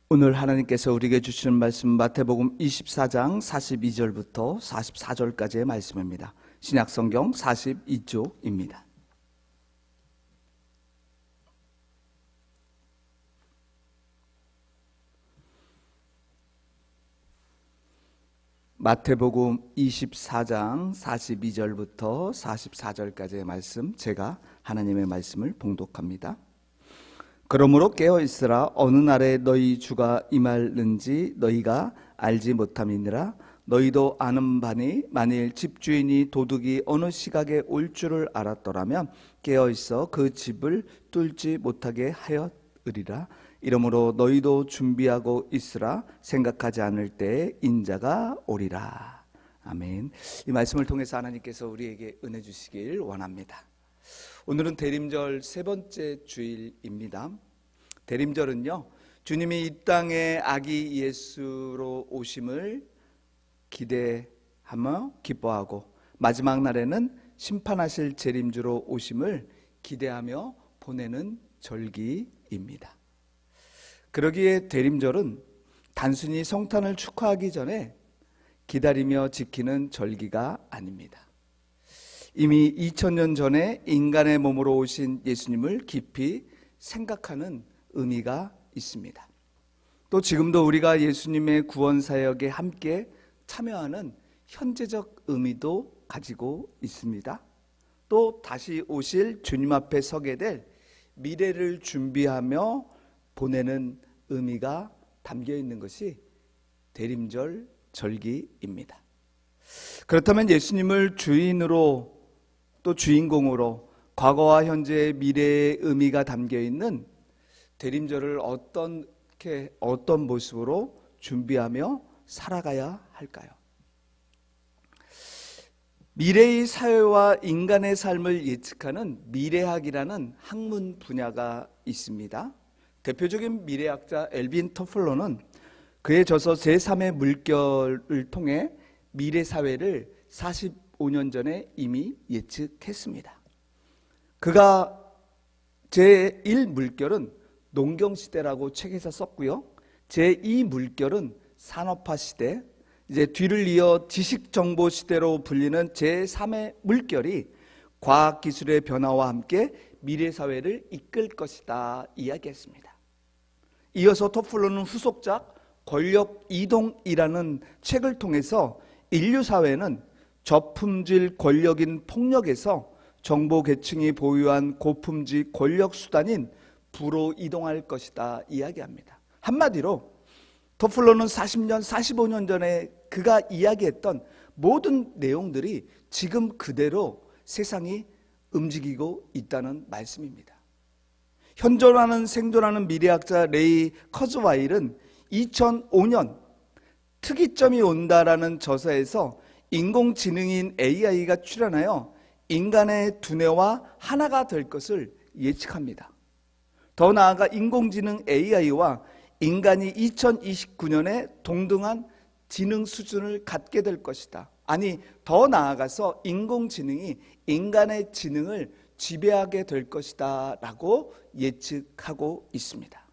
오늘 하나님께서 우리에게 주시는 말씀 마태복음 24장 42절부터 44절까지의 말씀입니다. 신약성경 42쪽입니다. 마태복음 24장 42절부터 44절까지의 말씀, 제가 하나님의 말씀을 봉독합니다. 그러므로 깨어 있으라. 어느 날에 너희 주가 임할는지 너희가 알지 못함이니라. 너희도 아는 바니 만일 집주인이 도둑이 어느 시각에 올 줄을 알았더라면 깨어 있어 그 집을 뚫지 못하게 하였으리라. 이러므로 너희도 준비하고 있으라. 생각하지 않을 때에 인자가 오리라. 아멘. 이 말씀을 통해서 하나님께서 우리에게 은혜 주시길 원합니다. 오늘은 대림절 세 번째 주일입니다. 대림절은요, 주님이 이 땅에 아기 예수로 오심을 기대하며 기뻐하고 마지막 날에는 심판하실 재림주로 오심을 기대하며 보내는 절기입니다. 그러기에 대림절은 단순히 성탄을 축하하기 전에 기다리며 지키는 절기가 아닙니다. 이미 2000년 전에 인간의 몸으로 오신 예수님을 깊이 생각하는 의미가 있습니다. 또 지금도 우리가 예수님의 구원 사역에 함께 참여하는 현재적 의미도 가지고 있습니다. 또 다시 오실 주님 앞에 서게 될 미래를 준비하며 보내는 의미가 담겨 있는 것이 대림절 절기입니다. 그렇다면 예수님을 주인으로 또 주인공으로 과거와 현재의 미래의 의미가 담겨 있는 대림절을 어떤 모습으로 준비하며 살아가야 할까요? 미래의 사회와 인간의 삶을 예측하는 미래학이라는 학문 분야가 있습니다. 대표적인 미래학자 엘빈 토플러는 그의 저서 제3의 물결을 통해 미래 사회를 45년 전에 이미 예측했습니다. 그가 제1물결은 농경시대라고 책에서 썼고요. 제2물결은 산업화시대, 이제 뒤를 이어 지식정보시대로 불리는 제3의 물결이 과학기술의 변화와 함께 미래사회를 이끌 것이다 이야기했습니다. 이어서 토플러는 후속작 권력이동이라는 책을 통해서 인류사회는 저품질 권력인 폭력에서 정보계층이 보유한 고품질 권력수단인 부로 이동할 것이다 이야기합니다. 한마디로 토플러는 40년, 45년 전에 그가 이야기했던 모든 내용들이 지금 그대로 세상이 움직이고 있다는 말씀입니다. 현존하는 생존하는 미래학자 레이 커즈와일은 2005년 특이점이 온다라는 저서에서 인공지능인 AI가 출현하여 인간의 두뇌와 하나가 될 것을 예측합니다. 더 나아가 인공지능 AI와 인간이 2029년에 동등한 지능 수준을 갖게 될 것이다. 아니, 더 나아가서 인공지능이 인간의 지능을 지배하게 될 것이다 라고 예측하고 있습니다.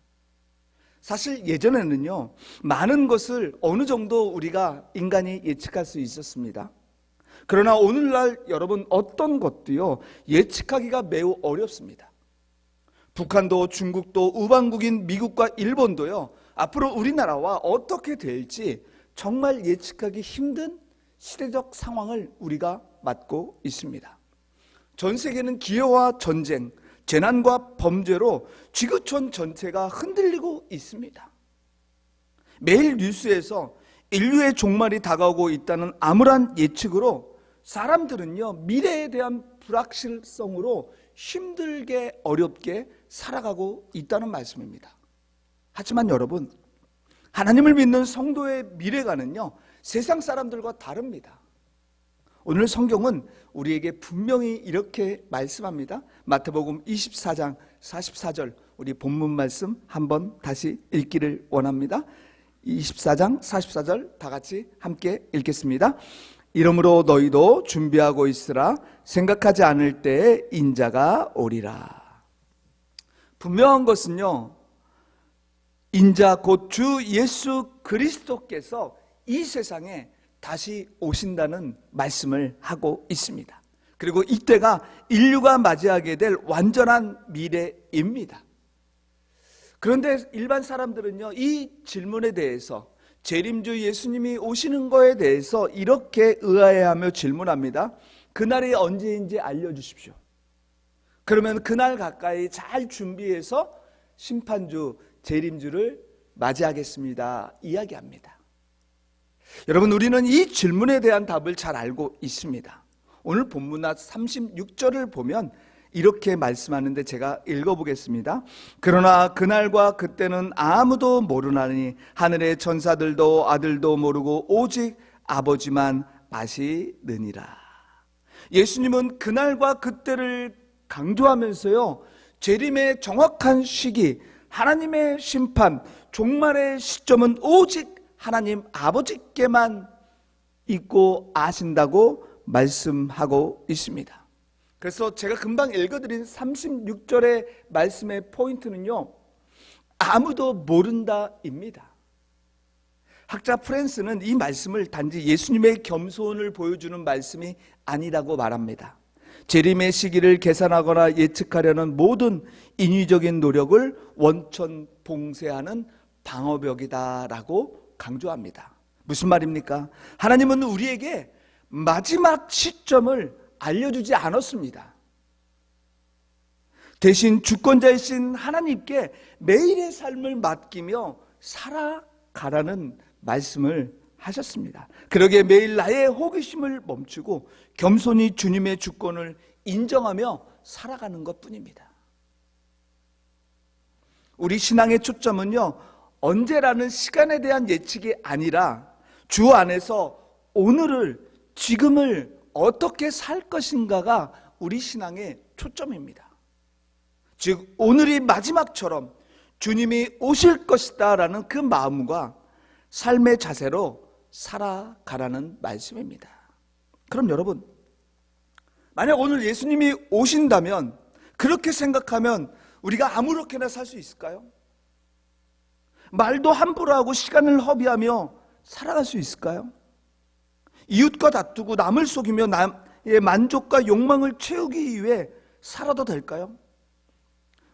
사실 예전에는요, 많은 것을 어느 정도 우리가 인간이 예측할 수 있었습니다. 그러나 오늘날 여러분, 어떤 것도요 예측하기가 매우 어렵습니다. 북한도 중국도 우방국인 미국과 일본도요 앞으로 우리나라와 어떻게 될지 정말 예측하기 힘든 시대적 상황을 우리가 맞고 있습니다. 전 세계는 기회와 전쟁, 재난과 범죄로 지구촌 전체가 흔들리고 있습니다. 매일 뉴스에서 인류의 종말이 다가오고 있다는 암울한 예측으로 사람들은요 미래에 대한 불확실성으로 힘들게 어렵게 살아가고 있다는 말씀입니다. 하지만 여러분, 하나님을 믿는 성도의 미래가는요 세상 사람들과 다릅니다. 오늘 성경은 우리에게 분명히 이렇게 말씀합니다. 마태복음 24장 44절, 우리 본문 말씀 한번 다시 읽기를 원합니다. 24장 44절 다 같이 함께 읽겠습니다. 이러므로 너희도 준비하고 있으라. 생각하지 않을 때에 인자가 오리라. 분명한 것은요, 인자 곧 주 예수 그리스도께서 이 세상에 다시 오신다는 말씀을 하고 있습니다. 그리고 이때가 인류가 맞이하게 될 완전한 미래입니다. 그런데 일반 사람들은요, 이 질문에 대해서, 재림주 예수님이 오시는 거에 대해서 이렇게 의아해하며 질문합니다. 그날이 언제인지 알려주십시오. 그러면 그날 가까이 잘 준비해서 심판주, 재림주를 맞이하겠습니다 이야기합니다. 여러분, 우리는 이 질문에 대한 답을 잘 알고 있습니다. 오늘 본문 36절을 보면 이렇게 말씀하는데 제가 읽어보겠습니다. 그러나 그날과 그때는 아무도 모르나니 하늘의 천사들도 아들도 모르고 오직 아버지만 아시느니라. 예수님은 그날과 그때를 강조하면서요, 재림의 정확한 시기, 하나님의 심판, 종말의 시점은 오직 하나님 아버지께만 있고 아신다고 말씀하고 있습니다. 그래서 제가 금방 읽어드린 36절의 말씀의 포인트는요, 아무도 모른다입니다. 학자 프랜스는 이 말씀을 단지 예수님의 겸손을 보여주는 말씀이 아니라고 말합니다. 재림의 시기를 계산하거나 예측하려는 모든 인위적인 노력을 원천봉쇄하는 방어벽이다라고 강조합니다. 무슨 말입니까? 하나님은 우리에게 마지막 시점을 알려주지 않았습니다. 대신 주권자이신 하나님께 매일의 삶을 맡기며 살아가라는 말씀을 하셨습니다. 그러기에 매일 나의 호기심을 멈추고 겸손히 주님의 주권을 인정하며 살아가는 것뿐입니다. 우리 신앙의 초점은요, 언제라는 시간에 대한 예측이 아니라 주 안에서 오늘을, 지금을 어떻게 살 것인가가 우리 신앙의 초점입니다. 즉 오늘이 마지막처럼 주님이 오실 것이다 라는 그 마음과 삶의 자세로 살아가라는 말씀입니다. 그럼 여러분, 만약 오늘 예수님이 오신다면, 그렇게 생각하면 우리가 아무렇게나 살 수 있을까요? 말도 함부로 하고 시간을 허비하며 살아갈 수 있을까요? 이웃과 다투고 남을 속이며 남의 만족과 욕망을 채우기 위해 살아도 될까요?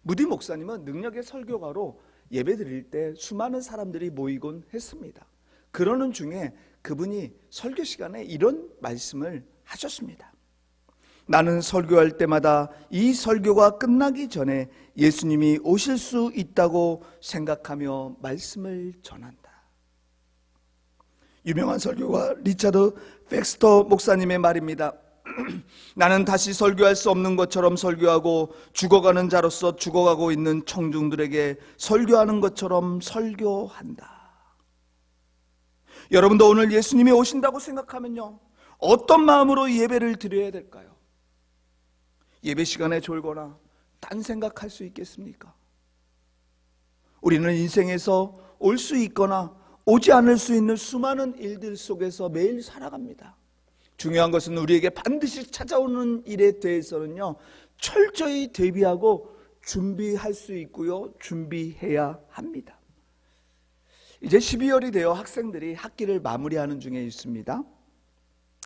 무디 목사님은 능력의 설교가로 예배 드릴 때 수많은 사람들이 모이곤 했습니다. 그러는 중에 그분이 설교 시간에 이런 말씀을 하셨습니다. 나는 설교할 때마다 이 설교가 끝나기 전에 예수님이 오실 수 있다고 생각하며 말씀을 전한다. 유명한 설교가 리차드 팩스터 목사님의 말입니다. 나는 다시 설교할 수 없는 것처럼 설교하고 죽어가는 자로서 죽어가고 있는 청중들에게 설교하는 것처럼 설교한다. 여러분도 오늘 예수님이 오신다고 생각하면요, 어떤 마음으로 예배를 드려야 될까요? 예배 시간에 졸거나 딴 생각할 수 있겠습니까? 우리는 인생에서 올 수 있거나 오지 않을 수 있는 수많은 일들 속에서 매일 살아갑니다. 중요한 것은 우리에게 반드시 찾아오는 일에 대해서는요, 철저히 대비하고 준비할 수 있고요, 준비해야 합니다. 이제 12월이 되어 학생들이 학기를 마무리하는 중에 있습니다.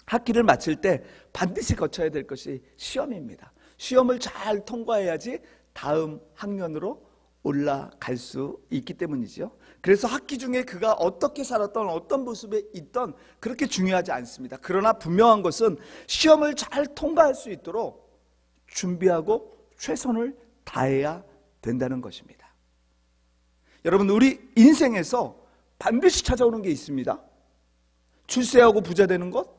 학기를 마칠 때 반드시 거쳐야 될 것이 시험입니다. 시험을 잘 통과해야지 다음 학년으로 올라갈 수 있기 때문이죠. 그래서 학기 중에 그가 어떻게 살았던, 어떤 모습에 있던 그렇게 중요하지 않습니다. 그러나 분명한 것은 시험을 잘 통과할 수 있도록 준비하고 최선을 다해야 된다는 것입니다. 여러분, 우리 인생에서 반드시 찾아오는 게 있습니다. 출세하고 부자 되는 것,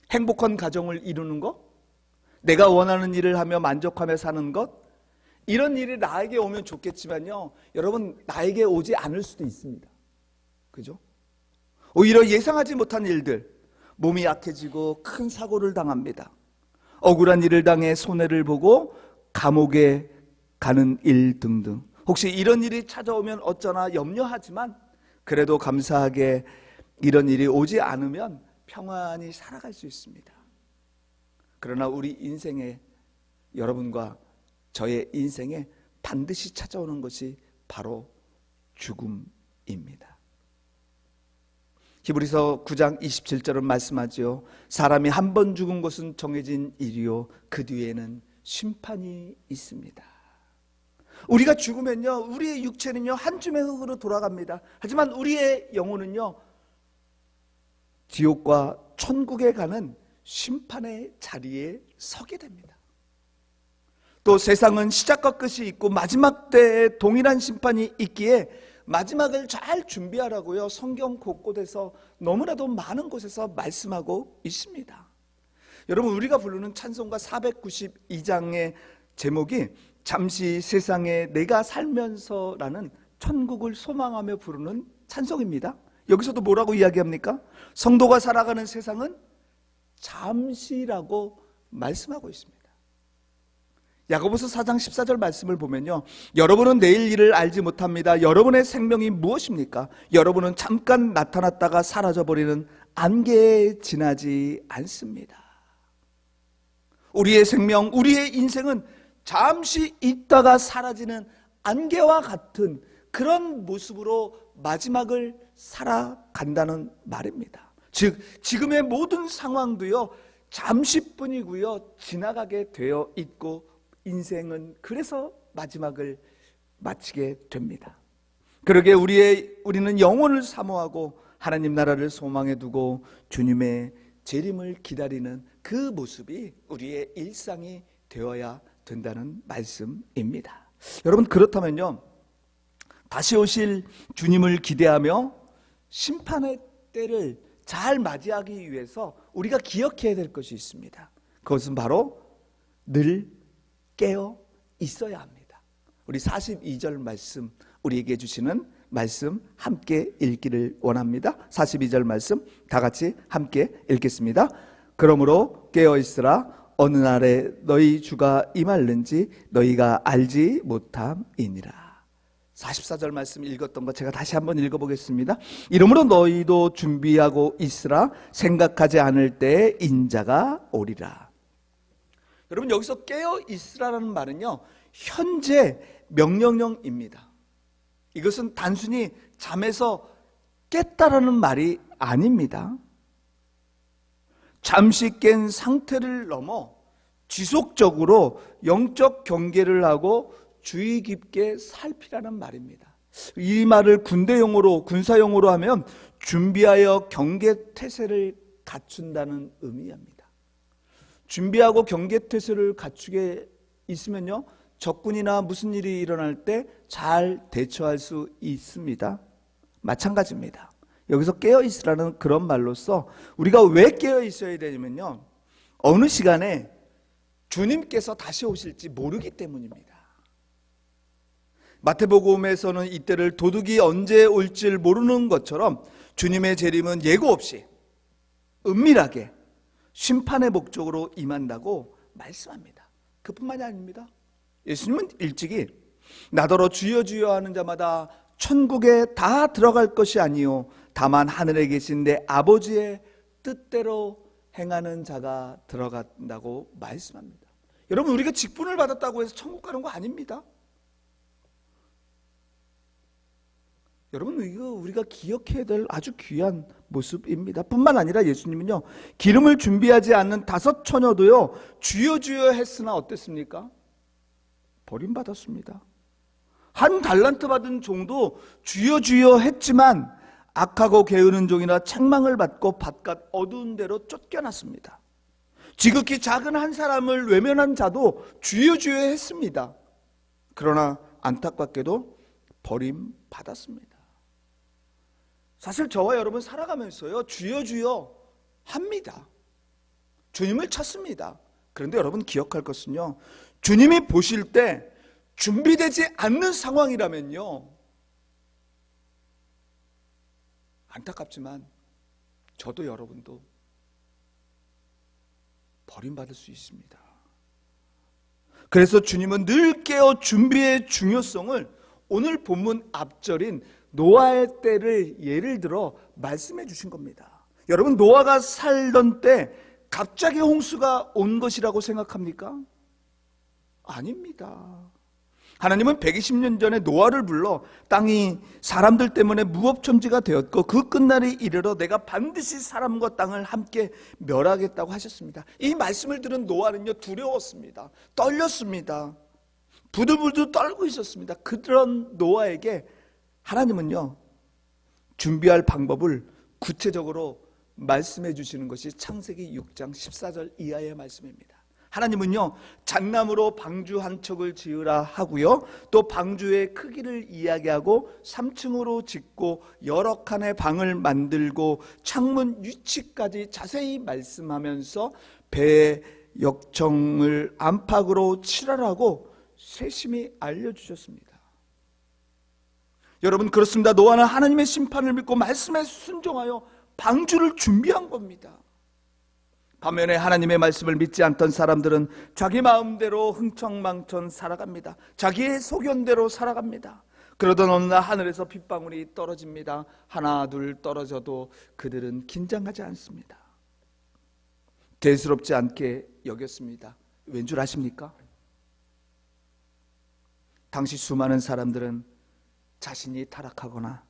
행복한 가정을 이루는 것, 내가 원하는 일을 하며 만족하며 사는 것, 이런 일이 나에게 오면 좋겠지만요, 여러분, 나에게 오지 않을 수도 있습니다. 그죠? 오히려 예상하지 못한 일들, 몸이 약해지고 큰 사고를 당합니다. 억울한 일을 당해 손해를 보고 감옥에 가는 일 등등. 혹시 이런 일이 찾아오면 어쩌나 염려하지만 그래도 감사하게 이런 일이 오지 않으면 평안히 살아갈 수 있습니다. 그러나 우리 인생에, 여러분과 저의 인생에 반드시 찾아오는 것이 바로 죽음입니다. 히브리서 9장 27절은 말씀하죠. 사람이 한 번 죽은 것은 정해진 일이요 그 뒤에는 심판이 있습니다. 우리가 죽으면요, 우리의 육체는요 한 줌의 흙으로 돌아갑니다. 하지만 우리의 영혼은요 지옥과 천국에 가는 심판의 자리에 서게 됩니다. 또 세상은 시작과 끝이 있고 마지막 때에 동일한 심판이 있기에 마지막을 잘 준비하라고요 성경 곳곳에서 너무나도 많은 곳에서 말씀하고 있습니다. 여러분, 우리가 부르는 찬송가 492장의 제목이 잠시 세상에 내가 살면서라는 천국을 소망하며 부르는 찬송입니다. 여기서도 뭐라고 이야기합니까? 성도가 살아가는 세상은 잠시라고 말씀하고 있습니다. 야고보서 4장 14절 말씀을 보면요, 여러분은 내일 일을 알지 못합니다. 여러분의 생명이 무엇입니까? 여러분은 잠깐 나타났다가 사라져버리는 안개에 지나지 않습니다. 우리의 생명, 우리의 인생은 잠시 있다가 사라지는 안개와 같은 그런 모습으로 마지막을 살아간다는 말입니다. 즉 지금의 모든 상황도요 잠시뿐이고요 지나가게 되어 있고 인생은 그래서 마지막을 마치게 됩니다. 그러게 우리는 영혼을 사모하고 하나님 나라를 소망해 두고 주님의 재림을 기다리는 그 모습이 우리의 일상이 되어야 된다는 말씀입니다. 여러분, 그렇다면요 다시 오실 주님을 기대하며 심판의 때를 잘 맞이하기 위해서 우리가 기억해야 될 것이 있습니다. 그것은 바로 늘 깨어 있어야 합니다. 우리 42절 말씀, 우리에게 주시는 말씀 함께 읽기를 원합니다. 42절 말씀 다 같이 함께 읽겠습니다. 그러므로 깨어 있으라. 어느 날에 너희 주가 임할는지 너희가 알지 못함이니라. 44절 말씀 읽었던 거 제가 다시 한번 읽어보겠습니다. 이러므로 너희도 준비하고 있으라. 생각하지 않을 때에 인자가 오리라. 여러분, 여기서 깨어 있으라는 말은요 현재 명령형입니다. 이것은 단순히 잠에서 깼다라는 말이 아닙니다. 잠시 깬 상태를 넘어 지속적으로 영적 경계를 하고 주의 깊게 살피라는 말입니다. 이 말을 군대용어로, 군사용어로 하면 준비하여 경계태세를 갖춘다는 의미입니다. 준비하고 경계태세를 갖추게 있으면요 적군이나 무슨 일이 일어날 때 잘 대처할 수 있습니다. 마찬가지입니다. 여기서 깨어있으라는 그런 말로써 우리가 왜 깨어있어야 되냐면요 어느 시간에 주님께서 다시 오실지 모르기 때문입니다. 마태복음에서는 이때를 도둑이 언제 올지 모르는 것처럼 주님의 재림은 예고 없이 은밀하게 심판의 목적으로 임한다고 말씀합니다. 그뿐만이 아닙니다. 예수님은 일찍이 나더러 주여 주여 하는 자마다 천국에 다 들어갈 것이 아니요 다만 하늘에 계신 내 아버지의 뜻대로 행하는 자가 들어간다고 말씀합니다. 여러분, 우리가 직분을 받았다고 해서 천국 가는 거 아닙니다. 여러분, 이거 우리가 기억해야 될 아주 귀한 모습입니다. 뿐만 아니라 예수님은요 기름을 준비하지 않는 5 처녀도요 주여 주여 했으나 어땠습니까? 버림받았습니다. 1 달란트 받은 종도 주여 주여 했지만 악하고 게으른 종이나 책망을 받고 바깥 어두운 데로 쫓겨났습니다. 지극히 작은 한 사람을 외면한 자도 주여 주여 했습니다. 그러나 안타깝게도 버림받았습니다. 사실 저와 여러분 살아가면서요 주여 주여 합니다. 주님을 찾습니다. 그런데 여러분 기억할 것은요 주님이 보실 때 준비되지 않는 상황이라면요 안타깝지만 저도 여러분도 버림받을 수 있습니다. 그래서 주님은 늘 깨어 준비의 중요성을 오늘 본문 앞절인 노아의 때를 예를 들어 말씀해 주신 겁니다. 여러분, 노아가 살던 때 갑자기 홍수가 온 것이라고 생각합니까? 아닙니다. 하나님은 120년 전에 노아를 불러 땅이 사람들 때문에 무법천지가 되었고 그 끝날이 이르러 내가 반드시 사람과 땅을 함께 멸하겠다고 하셨습니다. 이 말씀을 들은 노아는요, 두려웠습니다. 떨렸습니다. 부들부들 떨고 있었습니다. 그런 노아에게 하나님은요, 준비할 방법을 구체적으로 말씀해 주시는 것이 창세기 6장 14절 이하의 말씀입니다. 하나님은요, 잣나무로 방주 한 척을 지으라 하고요, 또 방주의 크기를 이야기하고 3층으로 짓고 여러 칸의 방을 만들고 창문 위치까지 자세히 말씀하면서 배의 역청을 안팎으로 칠하라고 세심히 알려주셨습니다. 여러분, 그렇습니다. 노아는 하나님의 심판을 믿고 말씀에 순종하여 방주를 준비한 겁니다. 반면에 하나님의 말씀을 믿지 않던 사람들은 자기 마음대로 흥청망청 살아갑니다. 자기의 소견대로 살아갑니다. 그러던 어느 날 하늘에서 빗방울이 떨어집니다. 하나 둘 떨어져도 그들은 긴장하지 않습니다. 대수롭지 않게 여겼습니다. 왠 줄 아십니까? 당시 수많은 사람들은 자신이 타락하거나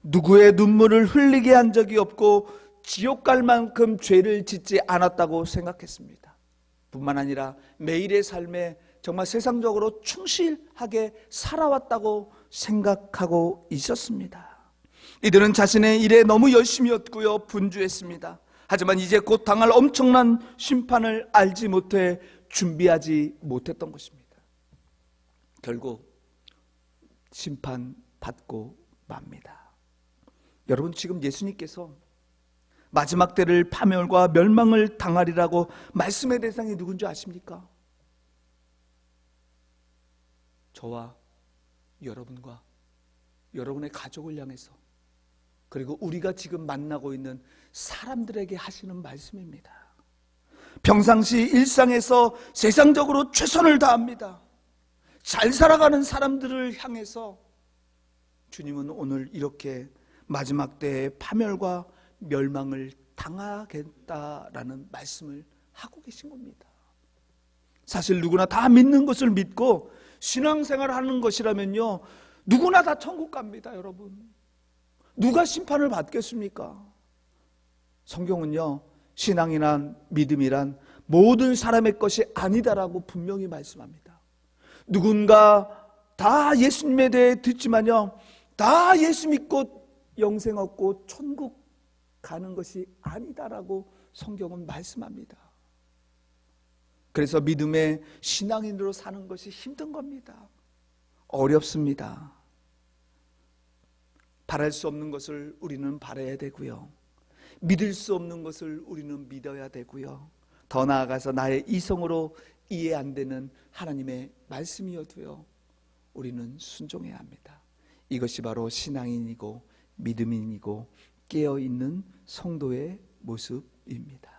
누구의 눈물을 흘리게 한 적이 없고 지옥 갈 만큼 죄를 짓지 않았다고 생각했습니다. 뿐만 아니라 매일의 삶에 정말 세상적으로 충실하게 살아왔다고 생각하고 있었습니다. 이들은 자신의 일에 너무 열심히였고요, 분주했습니다. 하지만 이제 곧 당할 엄청난 심판을 알지 못해 준비하지 못했던 것입니다. 결국 심판받고 맙니다. 여러분, 지금 예수님께서 마지막 때를 파멸과 멸망을 당하리라고 말씀의 대상이 누군지 아십니까? 저와 여러분과 여러분의 가족을 향해서, 그리고 우리가 지금 만나고 있는 사람들에게 하시는 말씀입니다. 평상시 일상에서 세상적으로 최선을 다합니다. 잘 살아가는 사람들을 향해서 주님은 오늘 이렇게 마지막 때의 파멸과 멸망을 당하겠다라는 말씀을 하고 계신 겁니다. 사실 누구나 다 믿는 것을 믿고 신앙생활을 하는 것이라면요, 누구나 다 천국 갑니다. 여러분, 누가 심판을 받겠습니까? 성경은요, 신앙이란, 믿음이란 모든 사람의 것이 아니다라고 분명히 말씀합니다. 누군가 다 예수님에 대해 듣지만요, 다 예수 믿고 영생 얻고 천국 가는 것이 아니다라고 성경은 말씀합니다. 그래서 믿음의 신앙인으로 사는 것이 힘든 겁니다. 어렵습니다. 바랄 수 없는 것을 우리는 바라야 되고요, 믿을 수 없는 것을 우리는 믿어야 되고요, 더 나아가서 나의 이성으로 이해 안 되는 하나님의 말씀이어도요, 우리는 순종해야 합니다. 이것이 바로 신앙인이고 믿음인이고 깨어있는 성도의 모습입니다.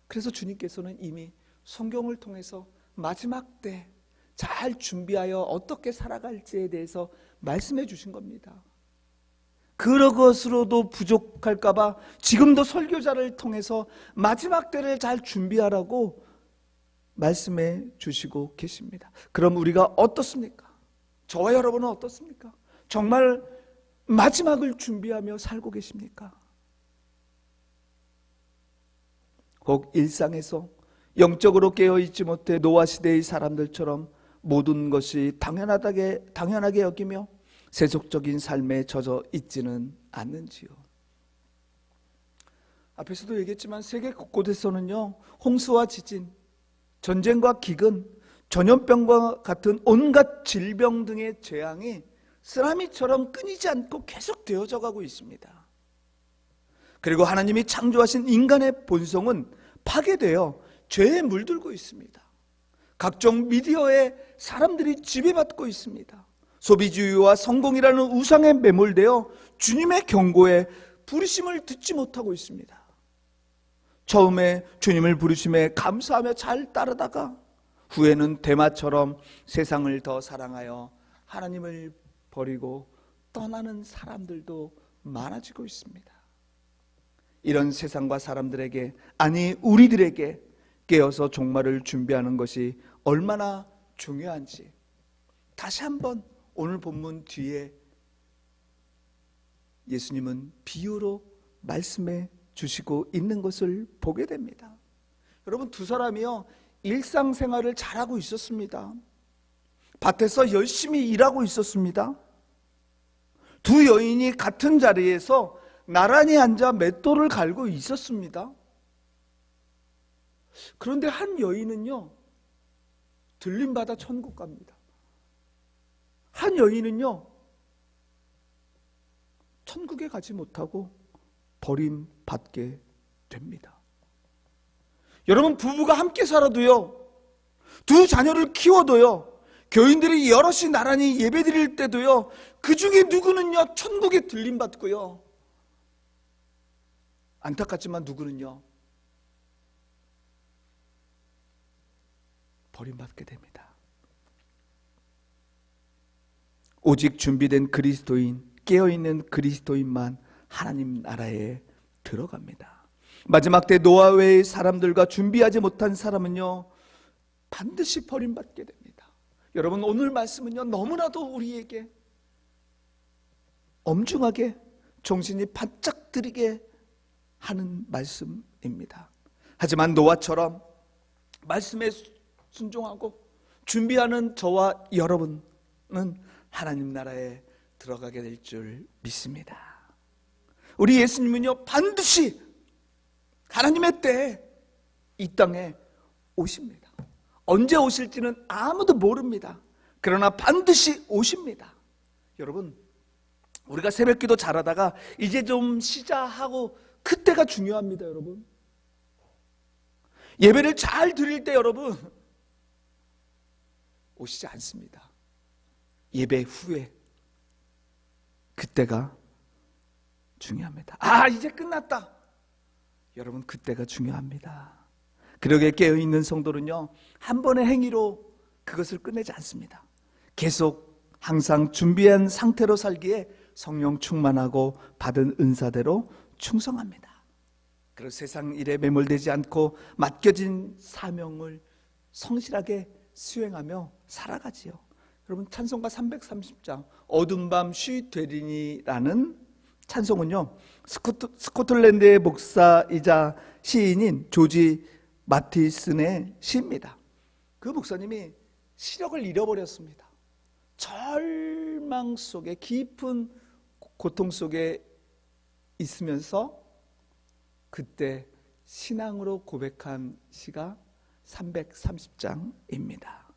그래서 주님께서는 이미 성경을 통해서 마지막 때 잘 준비하여 어떻게 살아갈지에 대해서 말씀해 주신 겁니다. 그런 것으로도 부족할까 봐 지금도 설교자를 통해서 마지막 때를 잘 준비하라고 말씀해 주시고 계십니다. 그럼 우리가 어떻습니까? 저와 여러분은 어떻습니까? 정말 마지막을 준비하며 살고 계십니까? 혹 일상에서 영적으로 깨어있지 못해 노아 시대의 사람들처럼 모든 것이 당연하게 여기며 세속적인 삶에 젖어 있지는 않는지요? 앞에서도 얘기했지만 세계 곳곳에서는요, 홍수와 지진, 전쟁과 기근, 전염병과 같은 온갖 질병 등의 재앙이 쓰나미처럼 끊이지 않고 계속 되어져 가고 있습니다. 그리고 하나님이 창조하신 인간의 본성은 파괴되어 죄에 물들고 있습니다. 각종 미디어에 사람들이 지배받고 있습니다. 소비주의와 성공이라는 우상에 매몰되어 주님의 경고에 부르심을 듣지 못하고 있습니다. 처음에 주님을 부르심에 감사하며 잘 따르다가 후에는 대마처럼 세상을 더 사랑하여 하나님을 버리고 떠나는 사람들도 많아지고 있습니다. 이런 세상과 사람들에게, 아니 우리들에게 깨어서 종말을 준비하는 것이 얼마나 중요한지 다시 한번 오늘 본문 뒤에 예수님은 비유로 말씀해 주시고 있는 것을 보게 됩니다. 여러분, 두 사람이요, 일상생활을 잘하고 있었습니다. 밭에서 열심히 일하고 있었습니다. 두 여인이 같은 자리에서 나란히 앉아 맷돌을 갈고 있었습니다. 그런데 한 여인은요, 들림받아 천국 갑니다. 한 여인은요, 천국에 가지 못하고 버림받게 됩니다. 여러분, 부부가 함께 살아도요, 두 자녀를 키워도요, 교인들이 여럿이 나란히 예배드릴 때도요, 그 중에 누구는요 천국에 들림받고요, 안타깝지만 누구는요 버림받게 됩니다. 오직 준비된 그리스도인, 깨어있는 그리스도인만 하나님 나라에 들어갑니다. 마지막 때 노아 외의 사람들과 준비하지 못한 사람은요 반드시 버림받게 됩니다. 여러분, 오늘 말씀은요 너무나도 우리에게 엄중하게 정신이 바짝 들이게 하는 말씀입니다. 하지만 노아처럼 말씀에 순종하고 준비하는 저와 여러분은 하나님 나라에 들어가게 될 줄 믿습니다. 우리 예수님은요 반드시 하나님의 때에 이 땅에 오십니다. 언제 오실지는 아무도 모릅니다. 그러나 반드시 오십니다. 여러분, 우리가 새벽기도 잘하다가 이제 좀 쉬자 하고 그때가 중요합니다. 여러분, 예배를 잘 드릴 때 여러분 오시지 않습니다. 예배 후에 그때가 중요합니다. 이제 끝났다. 여러분, 그때가 중요합니다. 그러게 깨어있는 성도는요 한 번의 행위로 그것을 끝내지 않습니다. 계속 항상 준비한 상태로 살기에 성령 충만하고 받은 은사대로 충성합니다. 그리고 세상 일에 매몰되지 않고 맡겨진 사명을 성실하게 수행하며 살아가지요. 여러분, 찬송가 330장 어두운 밤 쉬 되리니라는 찬송은요 스코틀랜드의 목사이자 시인인 조지 마티슨의 시입니다. 그 목사님이 시력을 잃어버렸습니다. 절망 속에, 깊은 고통 속에 있으면서 그때 신앙으로 고백한 시가 330장입니다.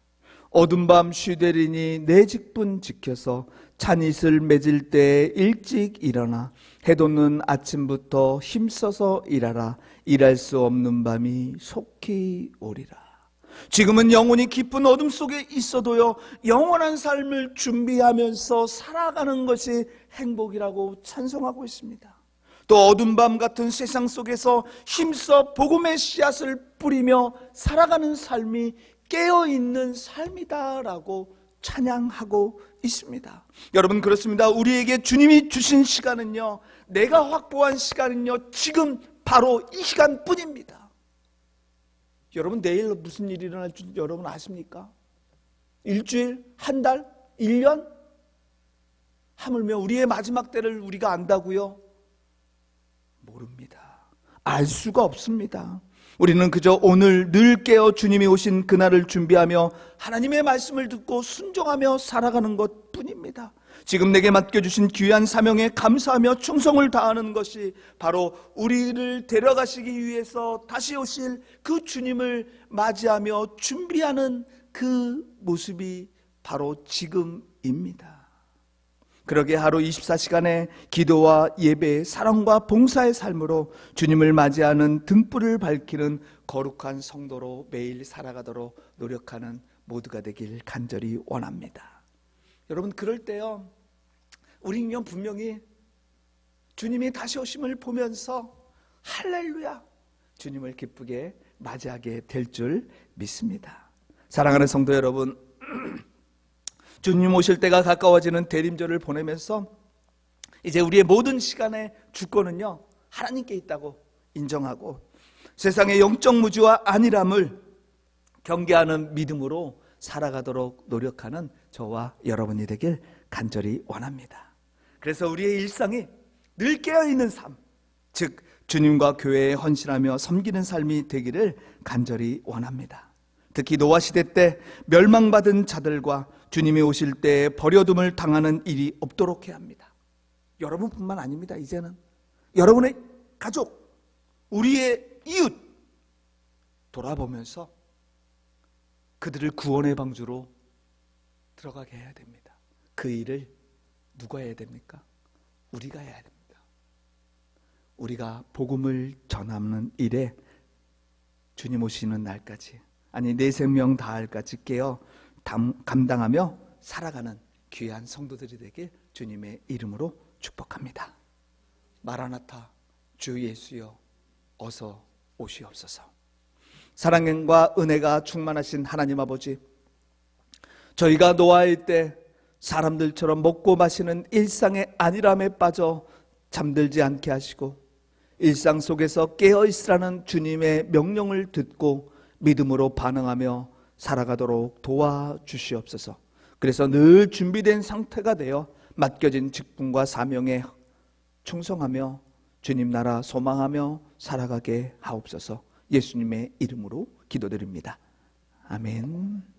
어둠 밤 쉬되리니 내 직분 지켜서 찬이슬 맺을 때 일찍 일어나 해 돋는 아침부터 힘써서 일하라. 일할 수 없는 밤이 속히 오리라. 지금은 영혼이 깊은 어둠 속에 있어도요 영원한 삶을 준비하면서 살아가는 것이 행복이라고 찬송하고 있습니다. 또 어둠 밤 같은 세상 속에서 힘써 복음의 씨앗을 뿌리며 살아가는 삶이 깨어있는 삶이다라고 찬양하고 있습니다. 여러분, 그렇습니다. 우리에게 주님이 주신 시간은요 내가 확보한 시간은요 지금 바로 이 시간뿐입니다. 여러분, 내일 무슨 일이 일어날 줄 여러분 아십니까? 일주일? 한 달? 1년? 하물며 우리의 마지막 때를 우리가 안다고요? 모릅니다. 알 수가 없습니다. 우리는 그저 오늘 늘 깨어 주님이 오신 그날을 준비하며 하나님의 말씀을 듣고 순종하며 살아가는 것뿐입니다. 지금 내게 맡겨주신 귀한 사명에 감사하며 충성을 다하는 것이 바로 우리를 데려가시기 위해서 다시 오실 그 주님을 맞이하며 준비하는 그 모습이 바로 지금입니다. 그러게 하루 24시간의 기도와 예배, 사랑과 봉사의 삶으로 주님을 맞이하는 등불을 밝히는 거룩한 성도로 매일 살아가도록 노력하는 모두가 되길 간절히 원합니다. 여러분, 그럴 때요 우리는 분명히 주님이 다시 오심을 보면서 할렐루야, 주님을 기쁘게 맞이하게 될 줄 믿습니다. 사랑하는 성도 여러분, 주님 오실 때가 가까워지는 대림절을 보내면서 이제 우리의 모든 시간의 주권은요 하나님께 있다고 인정하고 세상의 영적 무지와 안일함을 경계하는 믿음으로 살아가도록 노력하는 저와 여러분이 되길 간절히 원합니다. 그래서 우리의 일상이 늘 깨어있는 삶, 즉 주님과 교회에 헌신하며 섬기는 삶이 되기를 간절히 원합니다. 특히 노아 시대 때 멸망받은 자들과 주님이 오실 때 버려둠을 당하는 일이 없도록 해야 합니다. 여러분뿐만 아닙니다. 이제는 여러분의 가족, 우리의 이웃 돌아보면서 그들을 구원의 방주로 들어가게 해야 됩니다. 그 일을 누가 해야 됩니까? 우리가 해야 됩니다. 우리가 복음을 전하는 일에 주님 오시는 날까지, 아니 내 생명 다할까지 깨어 감당하며 살아가는 귀한 성도들이 되길 주님의 이름으로 축복합니다. 마라나타, 주 예수여 어서 오시옵소서. 사랑과 은혜가 충만하신 하나님 아버지, 저희가 노아일 때 사람들처럼 먹고 마시는 일상의 안일함에 빠져 잠들지 않게 하시고 일상 속에서 깨어있으라는 주님의 명령을 듣고 믿음으로 반응하며 살아가도록 도와주시옵소서. 그래서 늘 준비된 상태가 되어 맡겨진 직분과 사명에 충성하며 주님 나라 소망하며 살아가게 하옵소서. 예수님의 이름으로 기도드립니다. 아멘.